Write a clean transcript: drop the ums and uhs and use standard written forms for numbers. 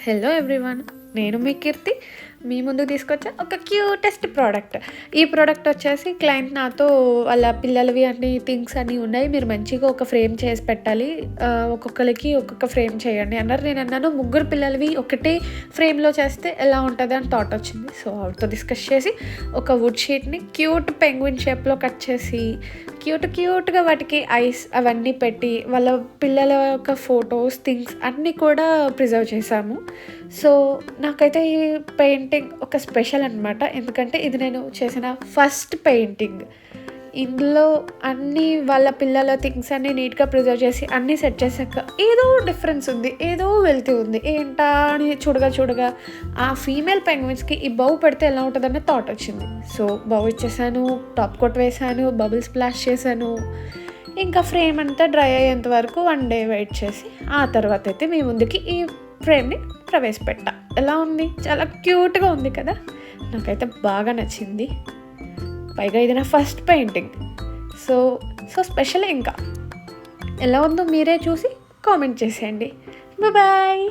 Hello everyone, నేను మీ కీర్తి మీ ముందుకు తీసుకొచ్చా ఒక క్యూటెస్ట్ ప్రోడక్ట్. ఈ ప్రోడక్ట్ వచ్చేసి క్లయింట్ నాతో వాళ్ళ పిల్లలవి అన్ని థింగ్స్ అన్నీ ఉన్నాయి, మీరు మంచిగా ఒక ఫ్రేమ్ చేసి పెట్టాలి, ఒక్కొక్కరికి ఒక్కొక్క ఫ్రేమ్ చేయండి అన్నారు. నేను అన్నాను ముగ్గురు పిల్లలవి ఒకటే ఫ్రేమ్లో చేస్తే ఎలా ఉంటుంది అని థాట్ వచ్చింది. సో ఆవిడతో డిస్కస్ చేసి ఒక వుడ్ షీట్ని క్యూట్ పెంగ్విన్ షేప్లో కట్ చేసి క్యూట్గా వాటికి ఐస్ అవన్నీ పెట్టి వాళ్ళ పిల్లల యొక్క ఫొటోస్ థింగ్స్ అన్నీ కూడా ప్రిజర్వ్ చేశాము. సో నాకైతే ఈ పెయింటింగ్ ఒక స్పెషల్ అనమాట, ఎందుకంటే ఇది నేను చేసిన ఫస్ట్ పెయింటింగ్. ఇందులో అన్నీ వాళ్ళ పిల్లల థింగ్స్ అన్నీ నీట్గా ప్రిజర్వ్ చేసి అన్నీ సెట్ చేశాక ఏదో డిఫరెన్స్ ఉంది, ఏదో వెళ్తీ ఉంది ఏంటా అని చూడగా ఆ ఫీమేల్ పెంగ్విన్స్కి ఈ బౌ పెడితే ఎలా ఉంటుందనే థాట్ వచ్చింది. సో బౌ ఇచ్చేసాను, టాప్ కోట్ వేసాను, బబుల్ స్ప్లాష్ చేశాను. ఇంకా ఫ్రేమ్ అంతా డ్రై అయ్యేంత వరకు 1 day వెయిట్ చేసి ఆ తర్వాత అయితే మీ ముందుకి ఈ ఫ్రేమ్ని ప్రవేశపెట్టా. ఎలా ఉంది? చాలా క్యూట్గా ఉంది కదా, నాకైతే బాగా నచ్చింది. పైగా ఇది నా ఫస్ట్ పెయింటింగ్, సో స్పెషల్. ఇంకా ఎలా ఉందో మీరే చూసి కామెంట్ చేసేయండి. బాయ్.